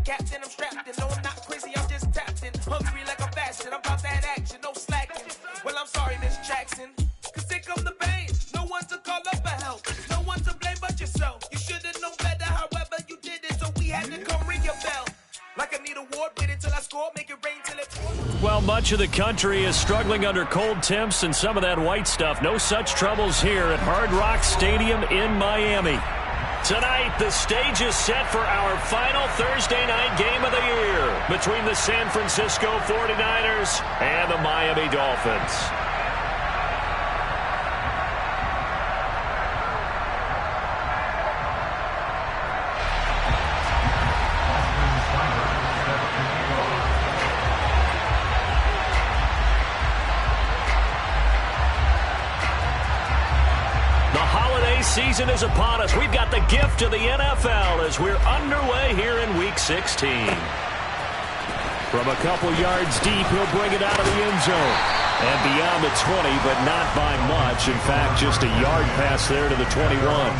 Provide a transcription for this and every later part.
captain, I'm strapped in. No, I'm not crazy, I'm just tapped in. Hungry like I'm fasting, I'm about that action, no slacking. Well, I'm sorry, Miss Jackson, cause here come the pain. No one to call up for help, no one to blame but yourself. You should've known better, however you did it, so we had to come ring your bell. Like I need a award, wait until I score, make it rain till it pours. Well, much of the country is struggling under cold temps and some of that white stuff. No such troubles here at Hard Rock Stadium in Miami. Tonight, the stage is set for our final Thursday night game of the year between the San Francisco 49ers and the Miami Dolphins. Season is upon us. We've got the gift of the NFL as we're underway here in Week 16. From a couple yards deep, he'll bring it out of the end zone. And beyond the 20, but not by much. In fact, just a yard pass there to the 21.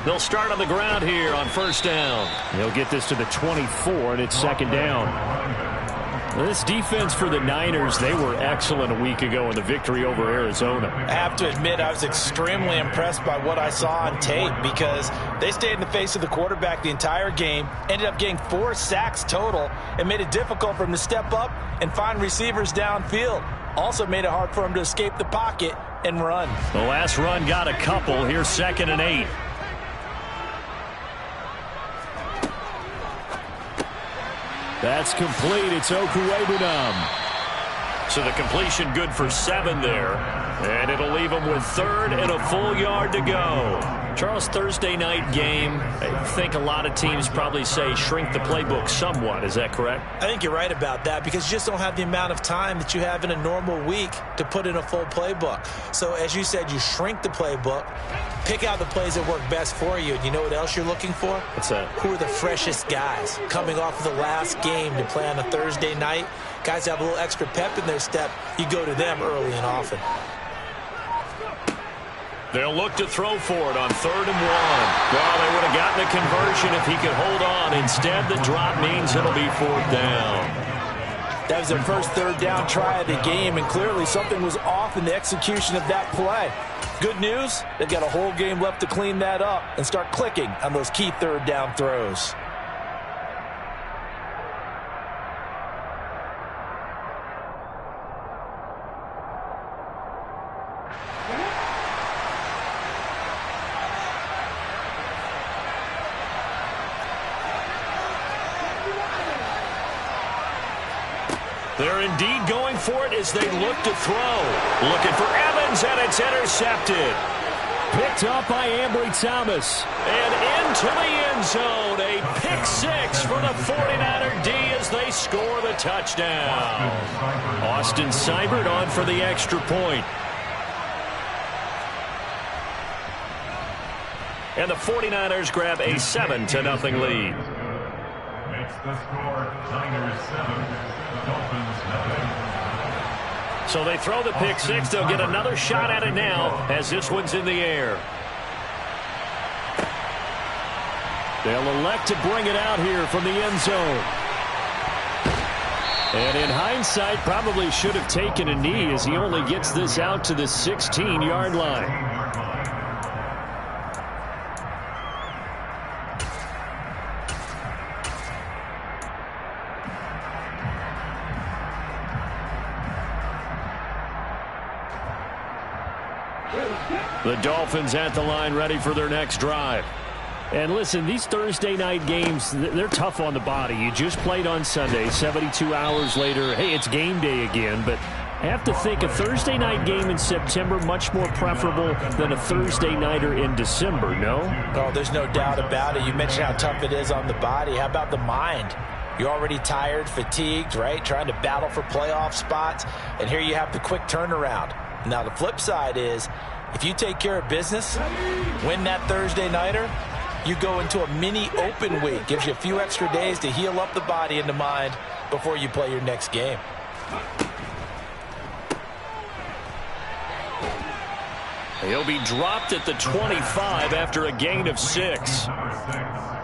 They'll start on the ground here on first down. They'll get this to the 24, and it's second down. This defense for the Niners, they were excellent a week ago in the victory over Arizona. I have to admit, I was extremely impressed by what I saw on tape because they stayed in the face of the quarterback the entire game, ended up getting 4 sacks total, and made it difficult for him to step up and find receivers downfield. Also made it hard for him to escape the pocket and run. The last run got a couple. Here's 2nd and 8. That's complete. It's Okuwebunam. So the completion good for 7 there. And it'll leave him with 3rd and a full yard to go. Charles, Thursday night game, I think a lot of teams probably say shrink the playbook somewhat. Is that correct? I think you're right about that because you just don't have the amount of time that you have in a normal week to put in a full playbook. So as you said, you shrink the playbook, pick out the plays that work best for you. And you know what else you're looking for? What's that? Who are the freshest guys coming off of the last game to play on a Thursday night? Guys have a little extra pep in their step. You go to them early and often. They'll look to throw for it on 3rd and 1. Well, they would have gotten the conversion if he could hold on. Instead, the drop means it'll be 4th down. That was their first 3rd down try of the game, and clearly something was off in the execution of that play. Good news, they've got a whole game left to clean that up and start clicking on those key 3rd down throws. They're indeed going for it as they look to throw. Looking for Evans, and it's intercepted. Picked up by Ambry Thomas. And into the end zone. A pick 6 for the 49er D as they score the touchdown. Austin Seibert on for the extra point. And the 49ers grab a 7-0 lead. Makes the score Niners 7. So they throw the pick 6. They'll get another shot at it now as this one's in the air. They'll elect to bring it out here from the end zone. And in hindsight, probably should have taken a knee as he only gets this out to the 16-yard line. The Dolphins at the line ready for their next drive. And listen, these Thursday night games, they're tough on the body. You just played on Sunday, 72 hours later. Hey, it's game day again, but I have to think a Thursday night game in September much more preferable than a Thursday nighter in December, no? Oh, there's no doubt about it. You mentioned how tough it is on the body. How about the mind? You're already tired, fatigued, right? Trying to battle for playoff spots. And here you have the quick turnaround. Now, the flip side is If you take care of business, win that Thursday nighter, you go into a mini open week. Gives you a few extra days to heal up the body and the mind before you play your next game. He'll be dropped at the 25 after a gain of 6.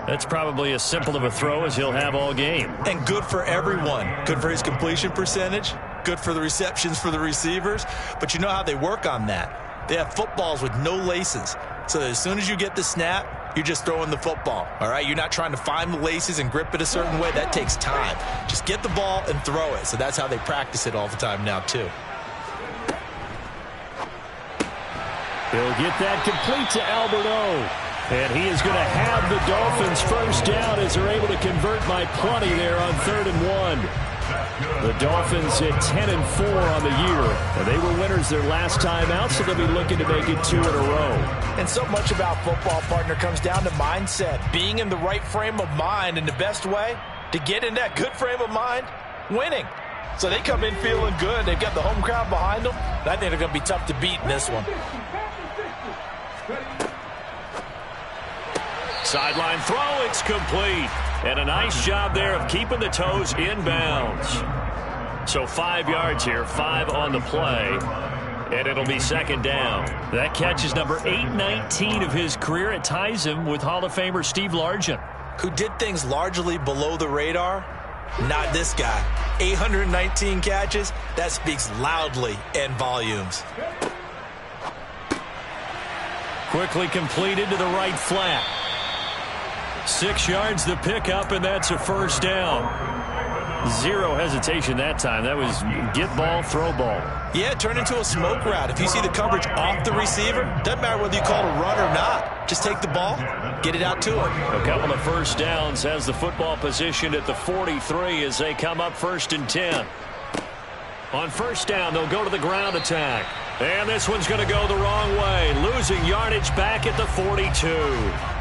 That's probably as simple of a throw as he'll have all game. And good for everyone. Good for his completion percentage. Good for the receptions for the receivers. But you know how they work on that. They have footballs with no laces. So that as soon as you get the snap, you're just throwing the football. All right? You're not trying to find the laces and grip it a certain way. That takes time. Just get the ball and throw it. So that's how they practice it all the time now, too. He'll get that complete to Alberto. And he is going to have the Dolphins first down as they're able to convert by plenty there on 3rd and 1. The Dolphins hit 10-4 on the year. And they were winners their last time out, so they'll be looking to make it 2 in a row. And so much about football, partner, comes down to mindset. Being in the right frame of mind, and the best way to get in that good frame of mind, winning. So they come in feeling good. They've got the home crowd behind them. And I think they're going to be tough to beat in this one. Sideline throw, it's complete. And a nice job there of keeping the toes in bounds. So 5 yards here, 5 on the play. And it'll be 2nd down. That catch is number 819 of his career. It ties him with Hall of Famer Steve Largent. Who did things largely below the radar? Not this guy. 819 catches, that speaks loudly in volumes. Quickly completed to the right flat. 6 yards the pickup, and that's a first down. Zero hesitation that time. That was get ball, throw ball. Yeah, turn into a smoke route. If you see the coverage off the receiver, doesn't matter whether you call it a run or not. Just take the ball, get it out to him. A couple of first downs, has the football positioned at the 43 as they come up 1st and 10. On first down, they'll go to the ground attack. And this one's going to go the wrong way. Losing yardage back at the 42.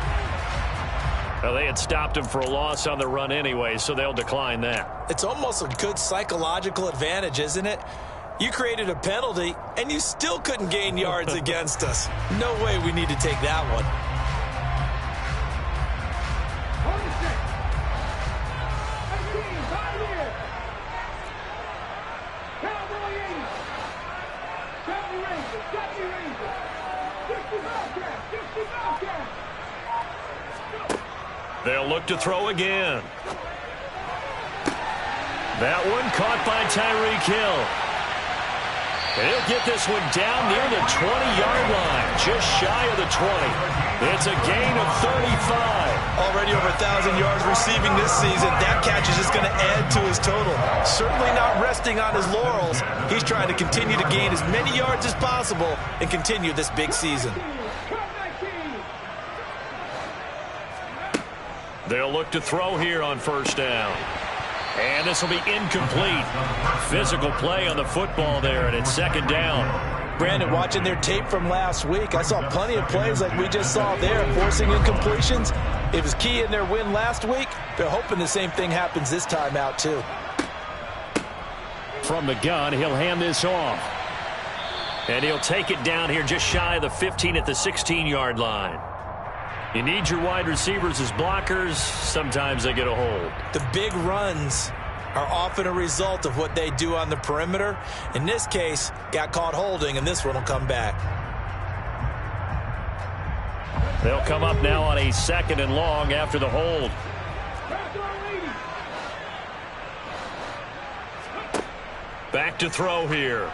Well, they had stopped him for a loss on the run anyway, so they'll decline that. It's almost a good psychological advantage, isn't it? You created a penalty, and you still couldn't gain yards against us. No way we need to take that one. They'll look to throw again. That one caught by Tyreek Hill. He'll get this one down near the 20-yard line, just shy of the 20. It's a gain of 35. Already over 1,000 yards receiving this season. That catch is just going to add to his total. Certainly not resting on his laurels. He's trying to continue to gain as many yards as possible and continue this big season. They'll look to throw here on first down. And this will be incomplete. Physical play on the football there, and it's 2nd down. Brandon, watching their tape from last week, I saw plenty of plays like we just saw there, forcing incompletions. It was key in their win last week. They're hoping the same thing happens this time out, too. From the gun, he'll hand this off. And he'll take it down here just shy of the 15 at the 16-yard line. You need your wide receivers as blockers. Sometimes they get a hold. The big runs are often a result of what they do on the perimeter. In this case, got caught holding, and this one will come back. They'll come up now on a 2nd and long after the hold. Back to throw here.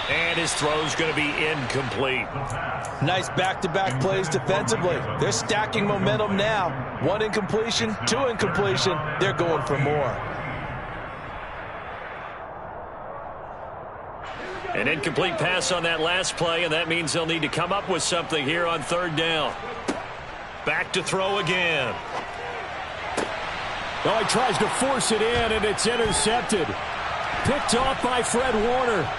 And his throw's going to be incomplete. Nice back-to-back plays defensively. They're stacking momentum now. 1 incompletion, 2 incompletion. They're going for more. An incomplete pass on that last play, and that means they'll need to come up with something here on 3rd down. Back to throw again. Oh, he tries to force it in, and it's intercepted. Picked off by Fred Warner.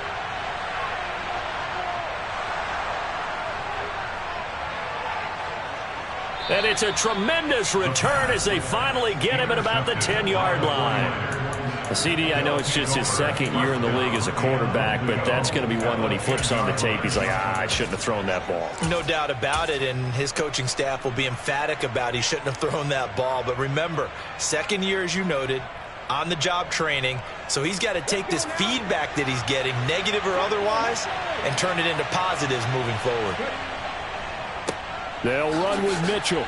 And it's a tremendous return as they finally get him at about the 10-yard line. CD, I know it's just his second year in the league as a quarterback, but that's going to be one when he flips on the tape, he's like, I shouldn't have thrown that ball. No doubt about it, and his coaching staff will be emphatic about he shouldn't have thrown that ball. But remember, second year, as you noted, on-the-job training, so he's got to take this feedback that he's getting, negative or otherwise, and turn it into positives moving forward. They'll run with Mitchell.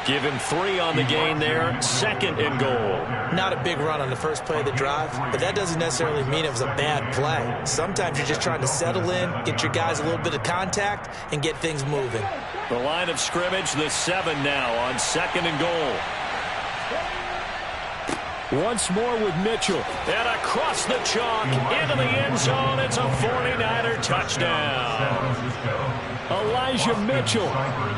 Give him 3 on the gain there, 2nd and goal. Not a big run on the first play of the drive, but that doesn't necessarily mean it was a bad play. Sometimes you're just trying to settle in, get your guys a little bit of contact, and get things moving. The line of scrimmage, the 7 now on 2nd and goal. Once more with Mitchell. And across the chalk, into the end zone. It's a 49er touchdown. Elijah Mitchell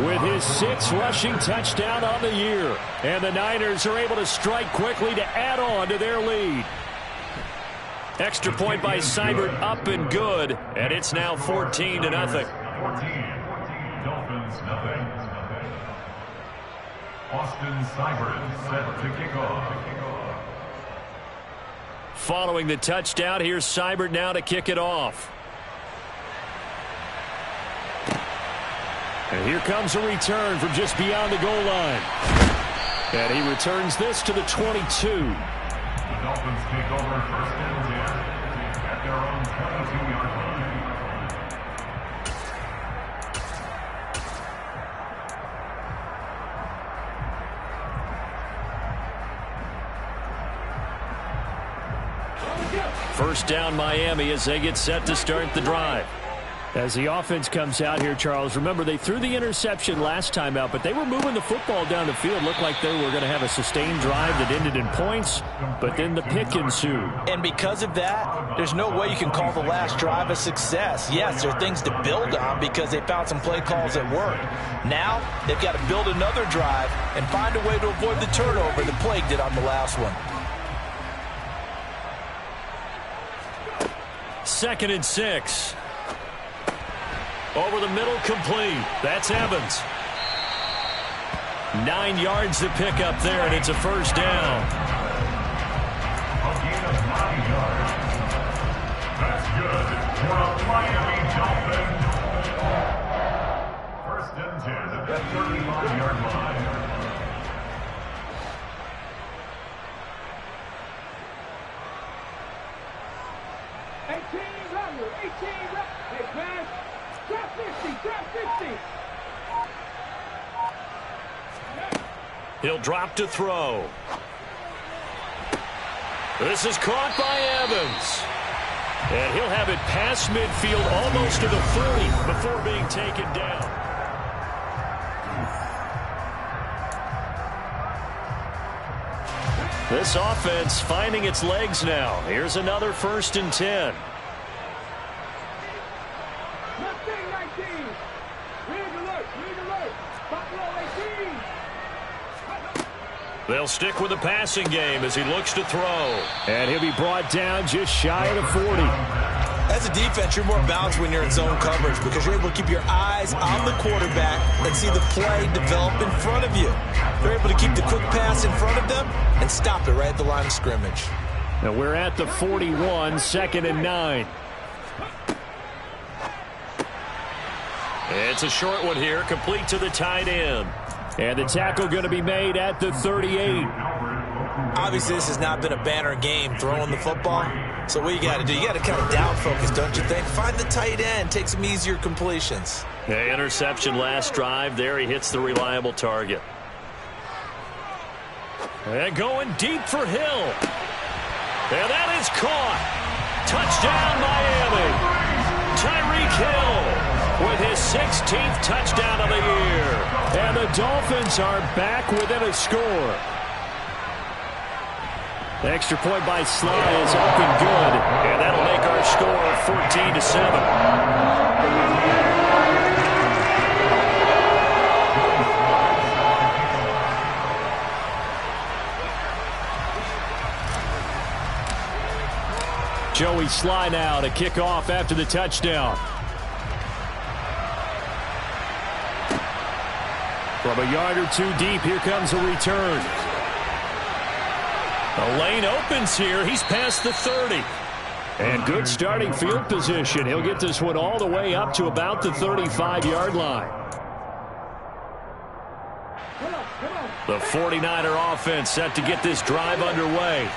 with his 6th rushing touchdown on the year. And the Niners are able to strike quickly to add on to their lead. Extra point by Seibert up and good. And it's now 14-0. 14. Dolphins, nothing. Austin Seibert set to kick off. Following the touchdown, here's Seibert now to kick it off. And here comes a return from just beyond the goal line. And he returns this to the 22. The Dolphins take over 1st and 10 at their own 22-yard line. First down Miami as they get set to start the drive. As the offense comes out here, Charles, remember they threw the interception last time out, but they were moving the football down the field. Looked like they were going to have a sustained drive that ended in points, but then the pick ensued. And because of that, there's no way you can call the last drive a success. Yes, there are things to build on because they found some play calls that worked. Now, they've got to build another drive and find a way to avoid the turnover that plagued it on the last one. 2nd and 6. Over the middle, complete. That's Evans. 9 yards to pick up there, and it's a first down. A gain of 9 yards. That's good for a Miami Dolphins. 1st and 10 at the 35-yard line. He'll drop to throw. This is caught by Evans. And he'll have it past midfield almost to the 30 before being taken down. This offense finding its legs now. Here's another 1st and 10. They'll stick with the passing game as he looks to throw. And he'll be brought down just shy of the 40. As a defense, you're more balanced when you're in zone coverage because you're able to keep your eyes on the quarterback and see the play develop in front of you. You're able to keep the quick pass in front of them and stop it right at the line of scrimmage. Now we're at the 41, 2nd and 9. It's a short one here, complete to the tight end. And the tackle going to be made at the 38. Obviously, this has not been a banner game throwing the football. So what you got to do, you got to kind of down focus, don't you think? Find the tight end, take some easier completions. The interception last drive. There he hits the reliable target. And going deep for Hill. And that is caught. Touchdown, Miami. Tyreek Hill with his 16th touchdown of the year. And the Dolphins are back within a score. The extra point by Sly is up and good. And that'll make our score 14-7. Joey Sly now to kick off after the touchdown. From a yard or two deep, here comes a return. The lane opens here. He's past the 30. And good starting field position. He'll get this one all the way up to about the 35-yard line. The 49er offense set to get this drive underway.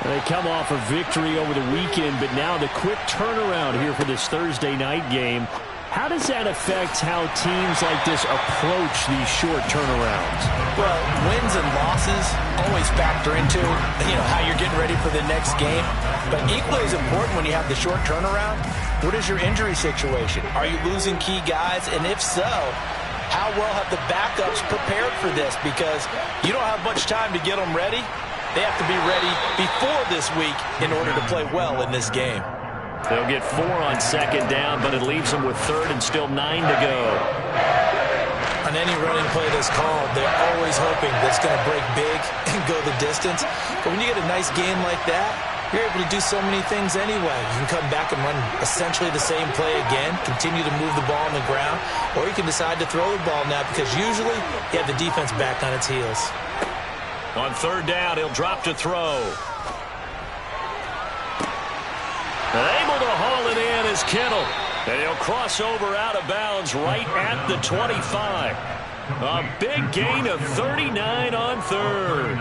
They come off a victory over the weekend, but now the quick turnaround here for this Thursday night game. How does that affect how teams like this approach these short turnarounds? Well, wins and losses always factor into, how you're getting ready for the next game. But equally as important when you have the short turnaround, what is your injury situation? Are you losing key guys? And if so, how well have the backups prepared for this? Because you don't have much time to get them ready. They have to be ready before this week in order to play well in this game. They'll get 4 on second down, but it leaves them with third and still 9 to go. On any running play that's called, they're always hoping that it's going to break big and go the distance. But when you get a nice game like that, you're able to do so many things anyway. You can come back and run essentially the same play again, continue to move the ball on the ground, or you can decide to throw the ball now because usually you have the defense back on its heels. On third down, he'll drop to throw. Able to haul it in is Kittle. And he'll cross over out of bounds right at the 25. A big gain of 39 on third.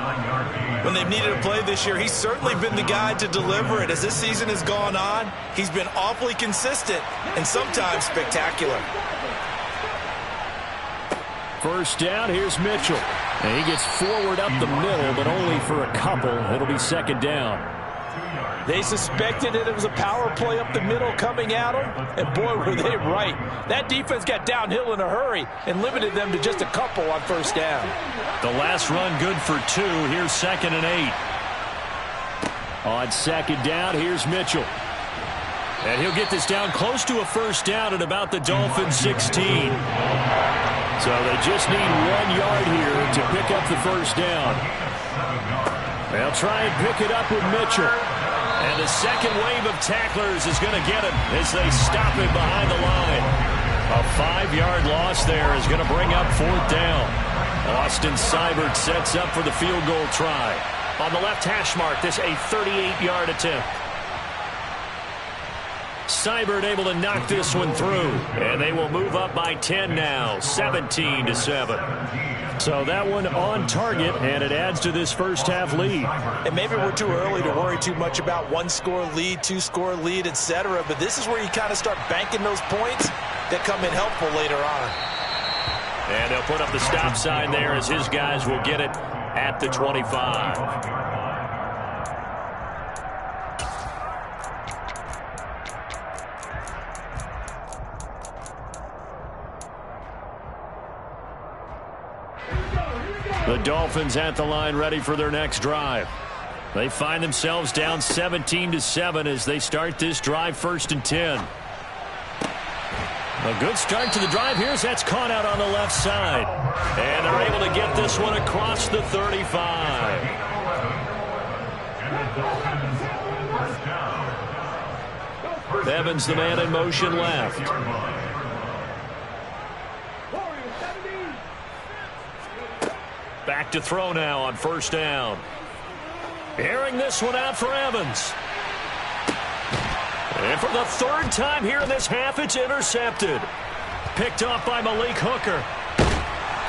When they've needed a play this year, he's certainly been the guy to deliver it. As this season has gone on, he's been awfully consistent and sometimes spectacular. First down, here's Mitchell. And he gets forward up the middle, but only for a couple. It'll be second down. They suspected that it was a power play up the middle coming at them, and boy, were they right. That defense got downhill in a hurry and limited them to just a couple on first down. The last run good for 2. Here's second and 8. On second down, here's Mitchell. And he'll get this down close to a first down at about the Dolphins' 16. So they just need 1 yard here to pick up the first down. They'll try and pick it up with Mitchell. And the second wave of tacklers is going to get him as they stop him behind the line. A 5-yard loss there is going to bring up fourth down. Austin Seibert sets up for the field goal try. On the left hash mark, this a 38-yard attempt. Seibert able to knock this one through. And they will move up by 10 now, 17-7. So that one on target, and it adds to this first half lead. And maybe we're too early to worry too much about 1-score lead, 2-score lead, etc. But this is where you kind of start banking those points that come in helpful later on. And they'll put up the stop sign there as his guys will get it at the 25. The Dolphins at the line ready for their next drive. They find themselves down 17-7 as they start this drive first and 10. A good start to the drive here as that's caught out on the left side. And they're able to get this one across the 35. Evans the man in motion left. Back to throw now on first down. Airing this one out for Evans. And for the third time here in this half, it's intercepted. Picked off by Malik Hooker.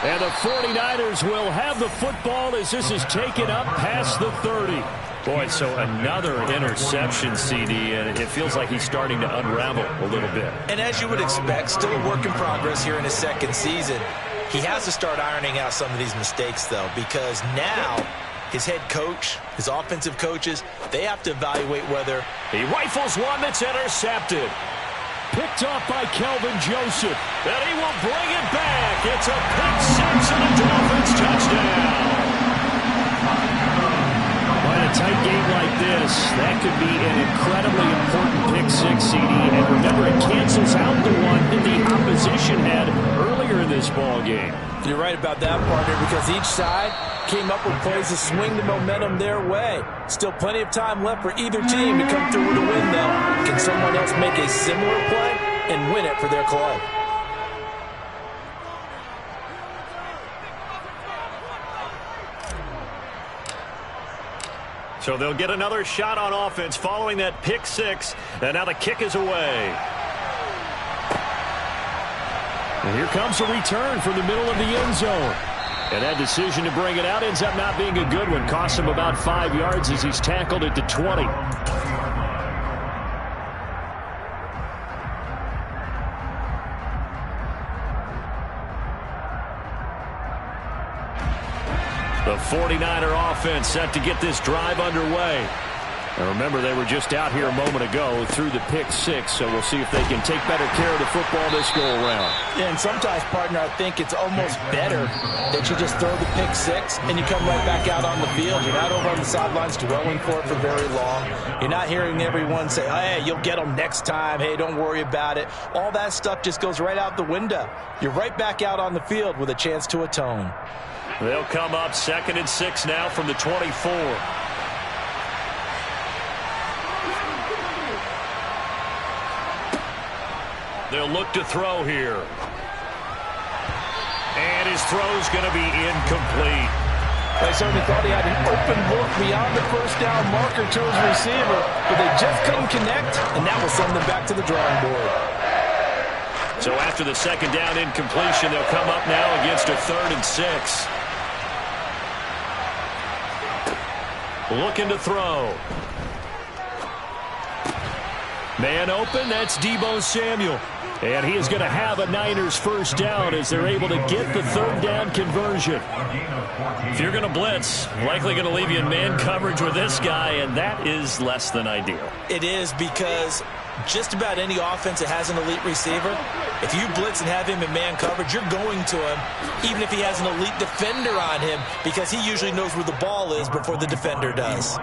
And the 49ers will have the football as this is taken up past the 30. Boy, so another interception, CD, and it feels like he's starting to unravel a little bit. And as you would expect, still a work in progress here in his second season. He has to start ironing out some of these mistakes, though, because now his head coach, his offensive coaches, they have to evaluate whether he rifles one that's intercepted. Picked off by Kelvin Joseph. And he will bring it back. It's a pick six and a Dolphins touchdown. In a tight game like this, that could be an incredibly important pick six, CD. And remember, it cancels out the one that the opposition had earlier in this ball game. You're right about that, partner, because each side came up with plays to swing the momentum their way. Still plenty of time left for either team to come through with a win, though. Can someone else make a similar play and win it for their club? So they'll get another shot on offense following that pick six. And now the kick is away. And here comes a return from the middle of the end zone. And that decision to bring it out ends up not being a good one. Costs him about 5 yards as he's tackled it to 20. The 49er offense set to get this drive underway. And remember, they were just out here a moment ago through the pick six, so we'll see if they can take better care of the football this go-around. Yeah, and sometimes, partner, I think it's almost better that you just throw the pick six and you come right back out on the field. You're not over on the sidelines dwelling for it for very long. You're not hearing everyone say, hey, you'll get them next time. Hey, don't worry about it. All that stuff just goes right out the window. You're right back out on the field with a chance to atone. They'll come up 2nd and 6 now from the 24. They'll look to throw here. And his throw's going to be incomplete. They certainly thought he had an open look beyond the first down marker to his receiver, but they just couldn't connect, and that will send them back to the drawing board. So after the 2nd down incompletion, they'll come up now against a 3rd and 6. Looking to throw. Man open, that's Deebo Samuel. And he is going to have a Niners first down as they're able to get the 3rd down conversion. If you're going to blitz, likely going to leave you in man coverage with this guy, and that is less than ideal. It is, because just about any offense that has an elite receiver, if you blitz and have him in man coverage, you're going to him, even if he has an elite defender on him, because he usually knows where the ball is before the defender does.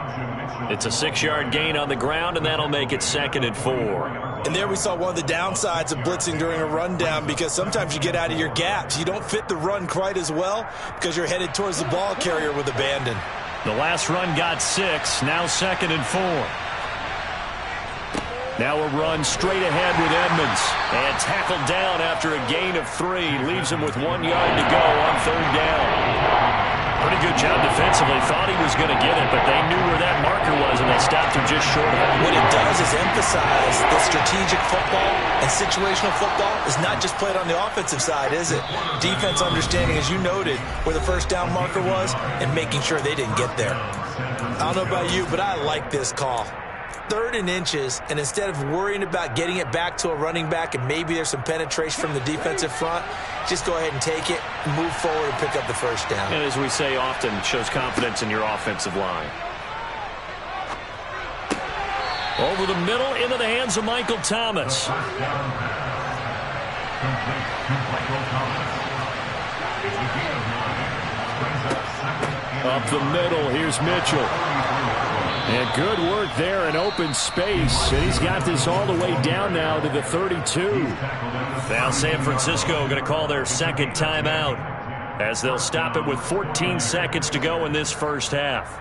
It's a 6-yard gain on the ground, and that'll make it 2nd and 4. And there we saw one of the downsides of blitzing during a rundown, because sometimes you get out of your gaps. You don't fit the run quite as well because you're headed towards the ball carrier with abandon. The last run got 6, now 2nd and 4. Now a run straight ahead with Edmonds. And tackled down after a gain of 3. Leaves him with 1 yard to go on 3rd down. Pretty good job defensively. Thought he was going to get it, but they knew where that marker was, and they stopped him just short of it. What it does is emphasize that strategic football and situational football is not just played on the offensive side, is it? Defense understanding, as you noted, where the first down marker was and making sure they didn't get there. I don't know about you, but I like this call. 3rd and inches, and instead of worrying about getting it back to a running back and maybe there's some penetration from the defensive front, just go ahead and take it, move forward, and pick up the first down. And as we say often, it shows confidence in your offensive line. Over the middle, into the hands of Michael Thomas. Up the middle, here's Mitchell. And good work there in open space. And he's got this all the way down now to the 32. Now San Francisco going to call their 2nd timeout as they'll stop it with 14 seconds to go in this first half.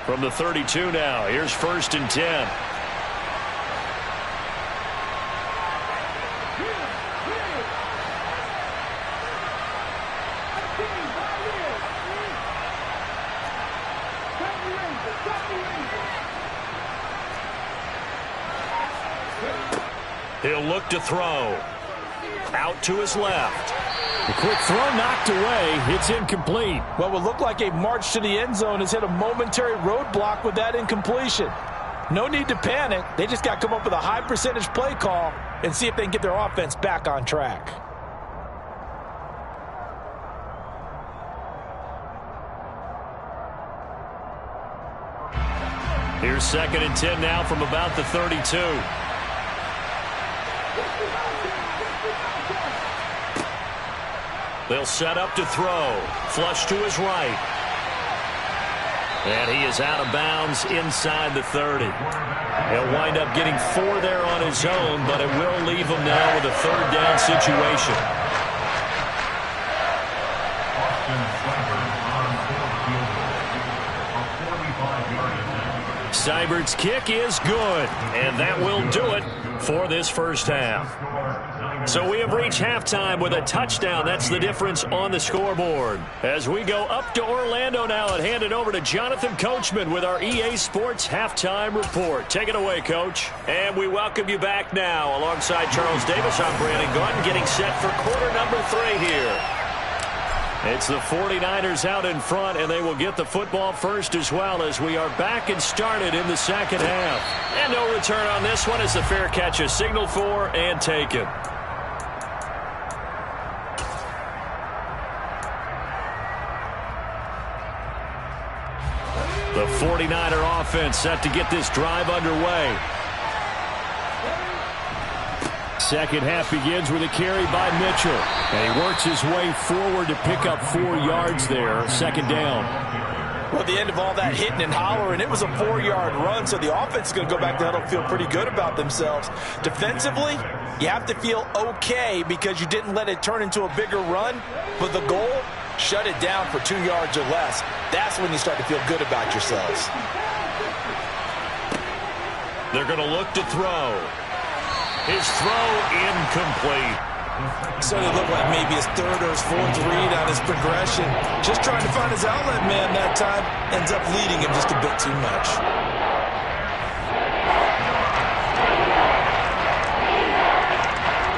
From the 32 now, here's 1st and 10. He'll look to throw. Out to his left. The quick throw knocked away. It's incomplete. What would look like a march to the end zone has hit a momentary roadblock with that incompletion. No need to panic. They just got to come up with a high percentage play call and see if they can get their offense back on track. Here's 2nd and 10 now from about the 32. They'll set up to throw. Flush to his right. And he is out of bounds inside the 30. He'll wind up getting 4 there on his own, but it will leave him now with a 3rd down situation. Seibert's kick is good, and that will do it for this first half. So we have reached halftime with a touchdown. That's the difference on the scoreboard. As we go up to Orlando now and hand it over to Jonathan Coachman with our EA Sports Halftime Report. Take it away, Coach. And we welcome you back now. Alongside Charles Davis, I'm Brandon Gunn, getting set for quarter number 3 here. It's the 49ers out in front, and they will get the football first as well as we are back and started in the second half. And no return on this one as the fair catch is signaled for and taken. The 49er offense set to get this drive underway. Second half begins with a carry by Mitchell. And he works his way forward to pick up 4 yards there. Second down. Well, at the end of all that hitting and hollering, it was a 4-yard run, so the offense is going to go back to huddle, feel pretty good about themselves. Defensively, you have to feel okay because you didn't let it turn into a bigger run, but the goal, shut it down for 2 yards or less. That's when you start to feel good about yourselves. They're going to look to throw. His throw incomplete. Started to look like maybe his 3rd or his 4th read on his progression. Just trying to find his outlet man that time. Ends up leading him just a bit too much.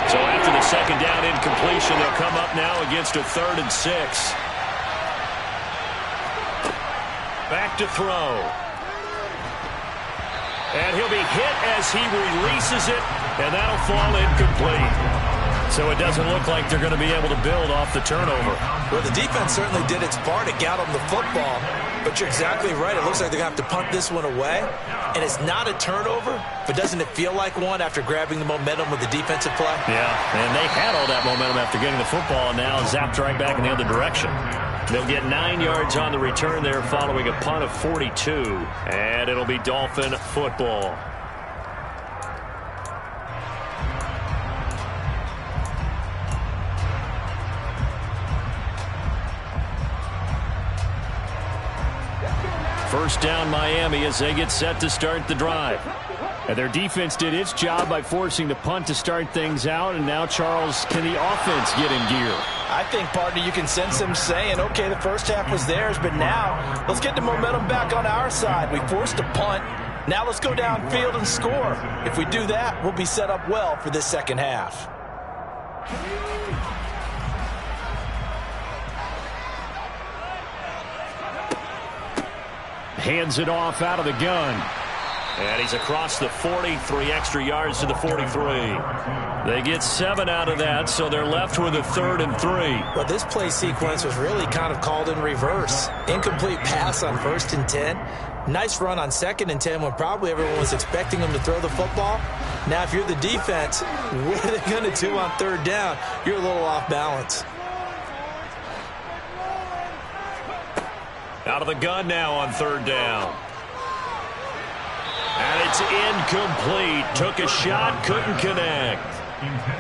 So after the second down incompletion, they'll come up now against a 3rd and 6. Back to throw. And he'll be hit as he releases it, and that'll fall incomplete. So it doesn't look like they're going to be able to build off the turnover. Well, the defense certainly did its part to get them the football, but you're exactly right. It looks like they're going to have to punt this one away, and it's not a turnover, but doesn't it feel like one after grabbing the momentum with the defensive play? Yeah, and they had all that momentum after getting the football, and now zapped right back in the other direction. They'll get 9 yards on the return there following a punt of 42, and it'll be Dolphin football. First down Miami as they get set to start the drive. And their defense did its job by forcing the punt to start things out. And now, Charles, can the offense get in gear? I think, partner, you can sense them saying, okay, the first half was theirs, but now let's get the momentum back on our side. We forced a punt. Now let's go downfield and score. If we do that, we'll be set up well for this second half. Hands it off out of the gun. And he's across the 40, 3 extra yards to the 43. They get 7 out of that, so they're left with a 3rd and 3. Well, this play sequence was really kind of called in reverse. Incomplete pass on 1st and 10. Nice run on 2nd and 10 when probably everyone was expecting them to throw the football. Now, if you're the defense, what are they going to do on 3rd down? You're a little off balance. Out of the gun now on 3rd down. And it's incomplete. Took a shot, couldn't connect.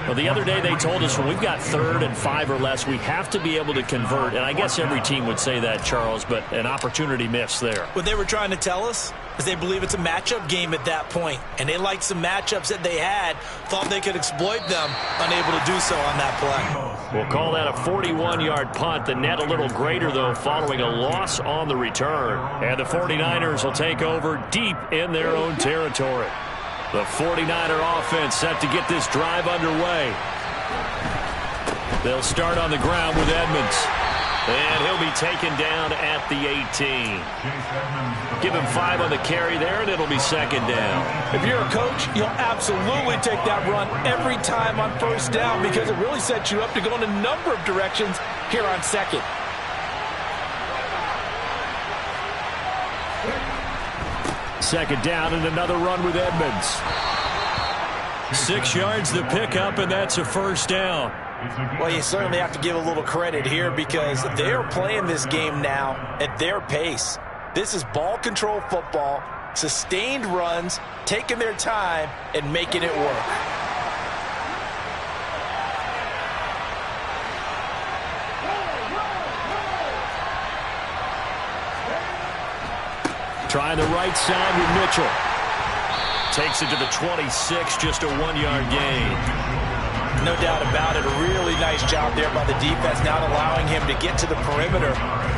Well, the other day they told us when we've got 3rd and 5 or less, we have to be able to convert. And I guess every team would say that, Charles, but an opportunity missed there. What they were trying to tell us is they believe it's a matchup game at that point. And they liked some matchups that they had, thought they could exploit them, unable to do so on that play. We'll call that a 41-yard punt. The net a little greater, though, following a loss on the return. And the 49ers will take over deep in their own territory. The 49er offense set to get this drive underway. They'll start on the ground with Edmonds. And he'll be taken down at the 18. Give him 5 on the carry there, and it'll be 2nd down. If you're a coach, you'll absolutely take that run every time on 1st down because it really sets you up to go in a number of directions here on 2nd. Second down and another run with Edmonds. 6 yards the pickup, and that's a 1st down. Well, you certainly have to give a little credit here because they're playing this game now at their pace. This is ball control football, sustained runs, taking their time, and making it work. Trying the right side with Mitchell. Takes it to the 26, just a 1-yard gain. No doubt about it. A really nice job there by the defense, not allowing him to get to the perimeter.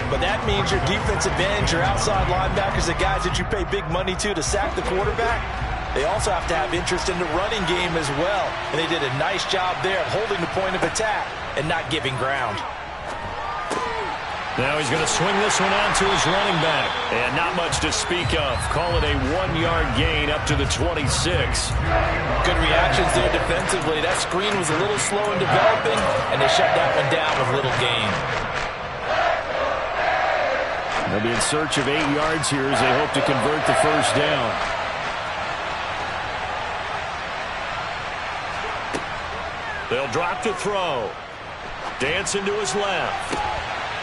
But that means your defensive ends, your outside linebackers, the guys that you pay big money to sack the quarterback, they also have to have interest in the running game as well. And they did a nice job there of holding the point of attack and not giving ground. Now he's going to swing this one out to his running back. And not much to speak of. Call it a 1-yard gain up to the 26. Good reactions there defensively. That screen was a little slow in developing, and they shut that one down with little gain. They'll be in search of 8 yards here as they hope to convert the first down. They'll drop to throw. Dancing to his left.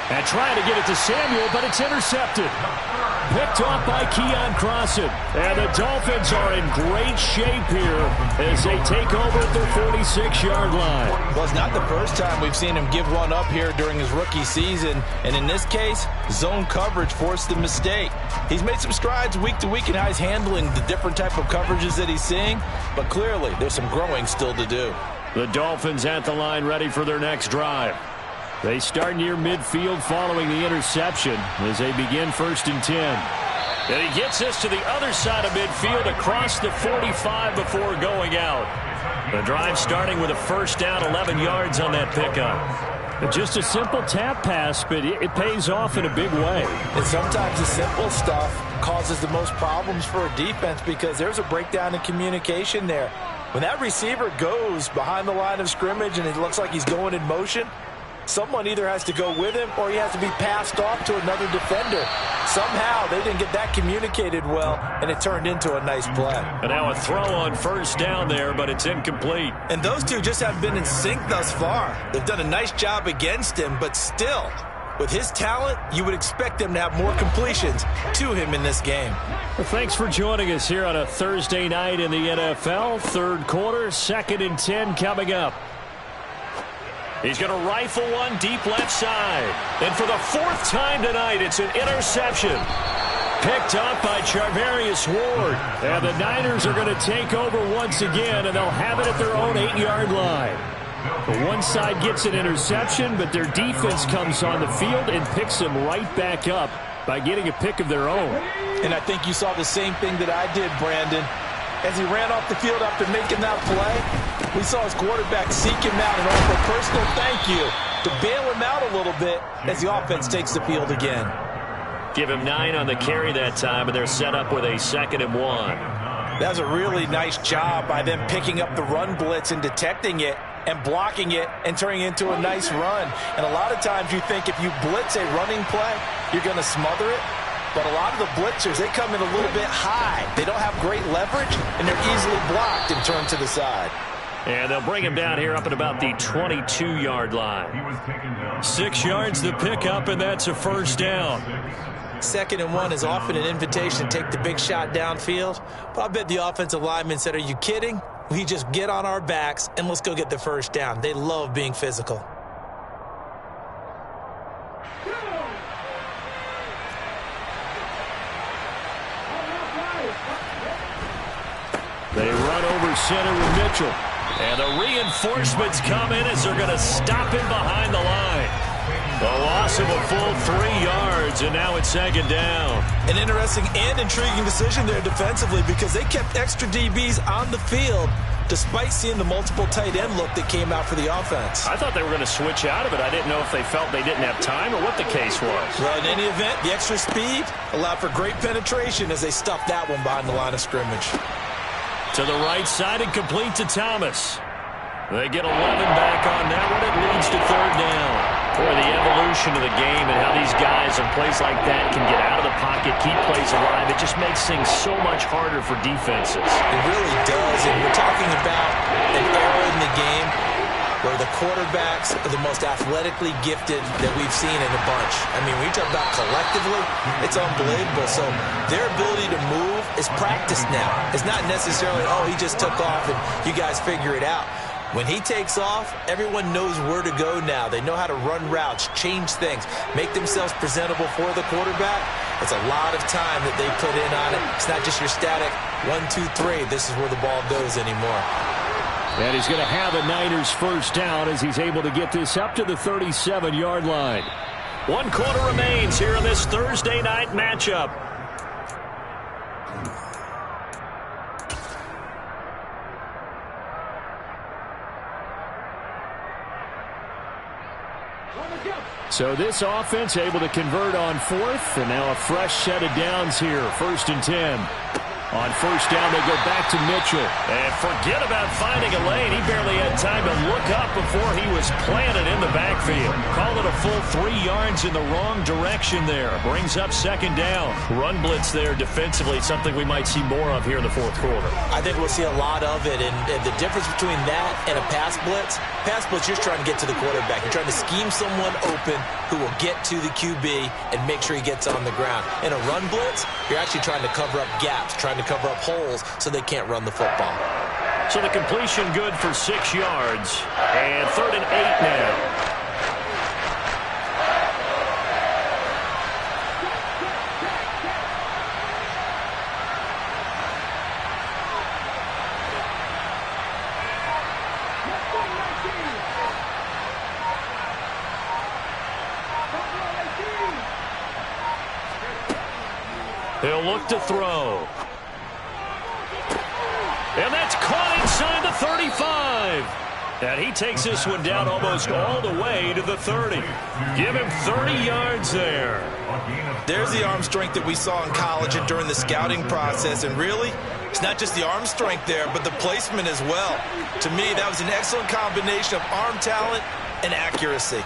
And trying to get it to Samuel, but it's intercepted. Picked off by Keon Crossan. And the Dolphins are in great shape here as they take over at their 46-yard line. Well, it's not the first time we've seen him give one up here during his rookie season. And in this case, zone coverage forced the mistake. He's made some strides week to week in how he's handling the different type of coverages that he's seeing. But clearly, there's some growing still to do. The Dolphins at the line ready for their next drive. They start near midfield following the interception as they begin 1st and 10. And he gets this to the other side of midfield across the 45 before going out. The drive starting with a first down, 11 yards on that pickup. Just a simple tap pass, but it pays off in a big way. And sometimes the simple stuff causes the most problems for a defense because there's a breakdown in communication there. When that receiver goes behind the line of scrimmage and it looks like he's going in motion, someone either has to go with him or he has to be passed off to another defender. Somehow they didn't get that communicated well, and it turned into a nice play. And now a throw on first down there, but it's incomplete. And those two just haven't been in sync thus far. They've done a nice job against him, but still, with his talent, you would expect them to have more completions to him in this game. Well, thanks for joining us here on a Thursday night in the NFL. Third quarter, 2nd and 10 coming up. He's going to rifle one deep left side. And for the 4th time tonight, it's an interception. Picked up by Charvarius Ward. And the Niners are going to take over once again, and they'll have it at their own 8-yard line. The one side gets an interception, but their defense comes on the field and picks them right back up by getting a pick of their own. And I think you saw the same thing that I did, Brandon. As he ran off the field after making that play, we saw his quarterback seek him out and offer a personal thank you to bail him out a little bit as the offense takes the field again. Give him 9 on the carry that time, and they're set up with a 2nd and 1. That was a really nice job by them picking up the run blitz and detecting it and blocking it and turning it into a nice run. And a lot of times you think if you blitz a running play, you're going to smother it. But a lot of the blitzers, they come in a little bit high. They don't have great leverage, and they're easily blocked and turned to the side. And they'll bring him down here up at about the 22-yard line. 6 yards the pickup, and that's a first down. 2nd and 1 is often an invitation to take the big shot downfield. But I bet the offensive lineman said, are you kidding? We just get on our backs, and let's go get the first down. They love being physical. They run over center with Mitchell. And the reinforcements come in as they're going to stop him behind the line. A loss of a full 3 yards, and now it's 2nd down. An interesting and intriguing decision there defensively because they kept extra DBs on the field despite seeing the multiple tight end look that came out for the offense. I thought they were going to switch out of it. I didn't know if they felt they didn't have time or what the case was. Well, in any event, the extra speed allowed for great penetration as they stuffed that one behind the line of scrimmage. To the right side and complete to Thomas. They get 11 back on that one. It leads to 3rd down. Boy, the evolution of the game and how these guys in plays like that can get out of the pocket, keep plays alive, it just makes things so much harder for defenses. It really does, and we're talking about an era in the game where the quarterbacks are the most athletically gifted that we've seen in a bunch. I mean, when you talk about collectively, it's unbelievable. So their ability to move is practiced now. It's not necessarily, oh, he just took off and you guys figure it out. When he takes off, everyone knows where to go now. They know how to run routes, change things, make themselves presentable for the quarterback. It's a lot of time that they put in on it. It's not just your static 1, 2, 3. This is where the ball goes anymore. And he's going to have a Niners first down as he's able to get this up to the 37-yard line. 1 quarter remains here in this Thursday night matchup. So this offense able to convert on 4th, and now a fresh set of downs here, 1st and 10. On first down, they go back to Mitchell. And forget about finding a lane. He barely had time to look up before he was planted in the backfield. Call it a full 3 yards in the wrong direction there. Brings up 2nd down. Run blitz there defensively, something we might see more of here in the 4th quarter. I think we'll see a lot of it. And the difference between that and a pass blitz, you're trying to get to the quarterback. You're trying to scheme someone open who will get to the QB and make sure he gets on the ground. In a run blitz, you're actually trying to cover up gaps, trying to cover up holes so they can't run the football. So the completion good for 6 yards. And 3rd and 8 now. He'll look to throw. And that's caught inside the 35. And he takes this one down almost all the way to the 30. Give him 30 yards there. There's the arm strength that we saw in college and during the scouting process. And really, it's not just the arm strength there, but the placement as well. To me, that was an excellent combination of arm talent and accuracy.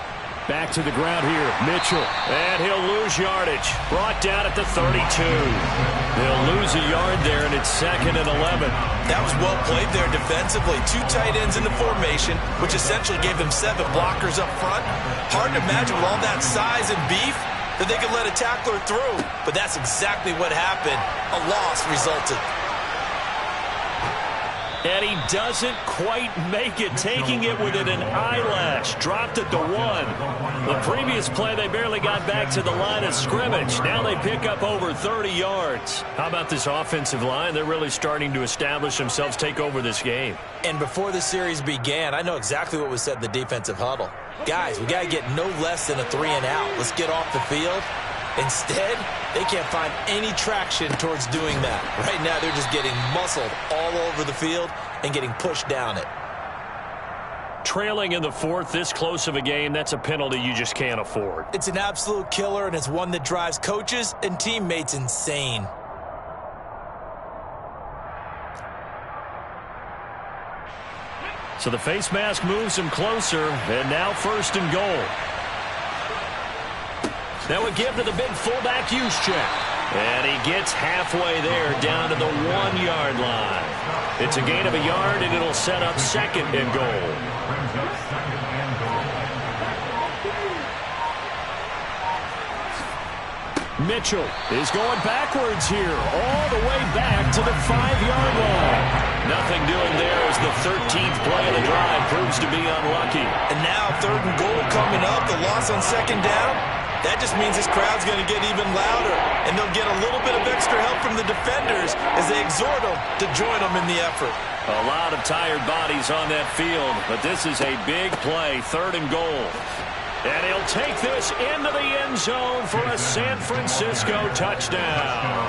Back to the ground here, Mitchell. And he'll lose yardage. Brought down at the 32. He'll lose a yard there, and it's 2nd and 11. That was well played there defensively. 2 tight ends in the formation, which essentially gave them 7 blockers up front. Hard to imagine with all that size and beef that they could let a tackler through. But that's exactly what happened. A loss resulted. And he doesn't quite make it, taking it within an eyelash. Dropped at the 1. The previous play, they barely got back to the line of scrimmage. Now they pick up over 30 yards. How about this offensive line? They're really starting to establish themselves, take over this game. And before the series began, I know exactly what was said in the defensive huddle. Guys, we got to get no less than a 3 and out. Let's get off the field. Instead, they can't find any traction towards doing that. Right now, they're just getting muscled all over the field and getting pushed down it. Trailing in the 4th, this close of a game, that's a penalty you just can't afford. It's an absolute killer, and it's one that drives coaches and teammates insane. So the face mask moves him closer, and now 1st and goal. That would give to the big fullback Juszczyk. And he gets halfway there down to the 1-yard line. It's a gain of a yard, and it'll set up 2nd and goal. Mitchell is going backwards here, all the way back to the 5-yard line. Nothing doing there as the 13th play of the drive proves to be unlucky. And now 3rd and goal coming up, the loss on 2nd down. That just means this crowd's going to get even louder, and they'll get a little bit of extra help from the defenders as they exhort them to join them in the effort. A lot of tired bodies on that field, but this is a big play, 3rd and goal. And he'll take this into the end zone for a San Francisco touchdown.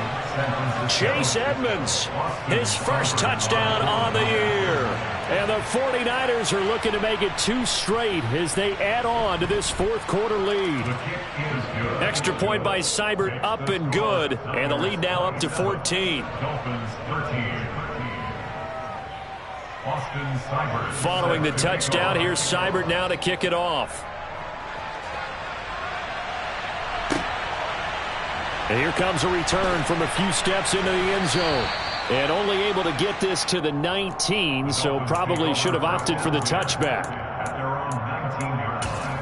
Chase Edmonds, his first touchdown on the year. And the 49ers are looking to make it 2 straight as they add on to this 4th quarter lead. Extra point by Seibert, up and good. And the lead now up to 14. Following the touchdown, here's Seibert now to kick it off. And here comes a return from a few steps into the end zone. And only able to get this to the 19, so probably should have opted for the touchback. At their own 19-yard line.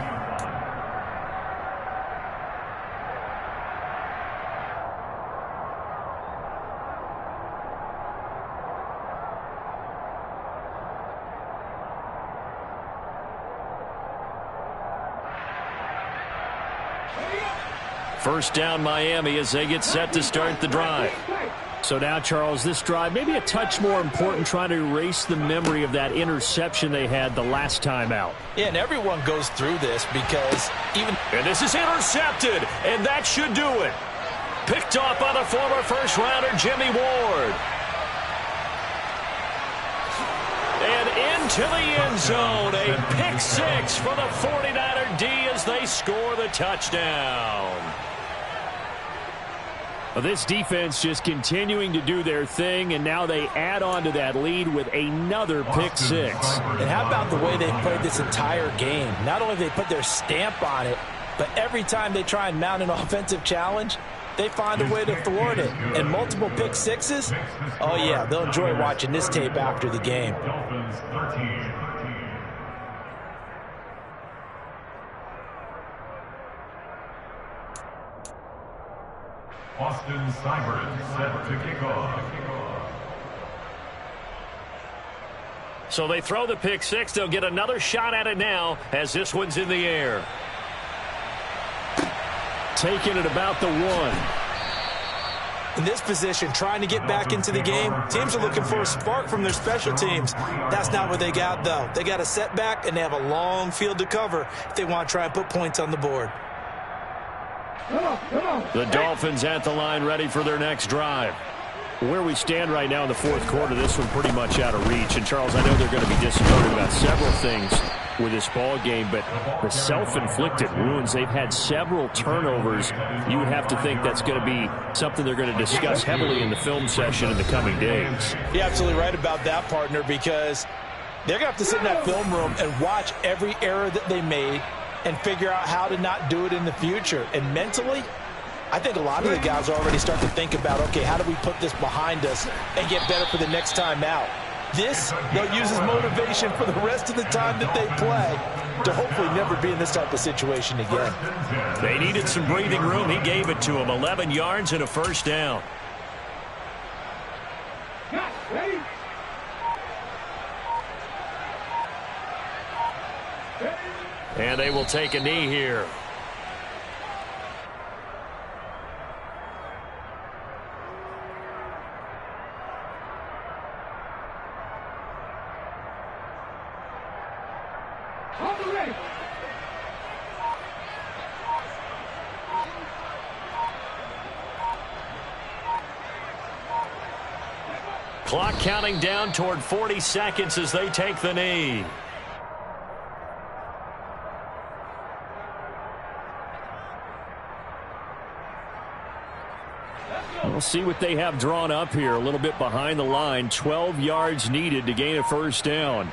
First down Miami as they get set to start the drive. So now, Charles, this drive maybe a touch more important, trying to erase the memory of that interception they had the last time out. Yeah, and everyone goes through this because even... And this is intercepted, and that should do it. Picked off by the former first-rounder Jimmy Ward. And into the end zone, a pick six for the 49er D as they score the touchdown. Well, this defense just continuing to do their thing, and now they add on to that lead with another pick six. And how about the way they played this entire game? Not only they put their stamp on it, but every time they try and mount an offensive challenge, they find a way to thwart it. And multiple pick sixes? Oh, yeah, they'll enjoy watching this tape after the game. Austin Seibert set to kick off. So they throw the pick six. They'll get another shot at it now as this one's in the air. Taking it about the 1. In this position, trying to get back into the game, teams are looking for a spark from their special teams. That's not what they got, though. They got a setback, and they have a long field to cover if they want to try and put points on the board. The Dolphins at the line, ready for their next drive. Where we stand right now in the fourth quarter, this one pretty much out of reach. And, Charles, I know they're going to be disappointed about several things with this ball game, but the self-inflicted wounds, they've had several turnovers. You would have to think that's going to be something they're going to discuss heavily in the film session in the coming days. You're absolutely right about that, partner, because they're going to have to sit in that film room and watch every error that they made and figure out how to not do it in the future. And mentally, I think a lot of the guys already start to think about, okay, how do we put this behind us and get better for the next time out? This, they'll use as motivation for the rest of the time that they play to hopefully never be in this type of situation again. They needed some breathing room. He gave it to them. 11 yards and a first down. And they will take a knee here. Clock counting down toward 40 seconds as they take the knee. We'll see what they have drawn up here. A little bit behind the line. 12 yards needed to gain a first down.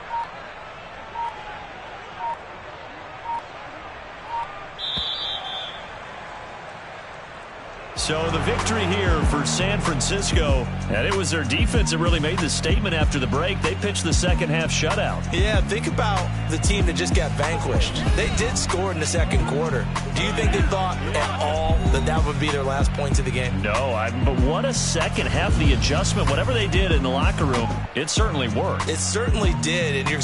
So the victory here for San Francisco, and it was their defense that really made the statement after the break. They pitched the second half shutout. Yeah, think about the team that just got vanquished. They did score in the second quarter. Do you think they thought at all that that would be their last points of the game? No, but what a second half. The adjustment, whatever they did in the locker room, it certainly worked. It certainly did, and you're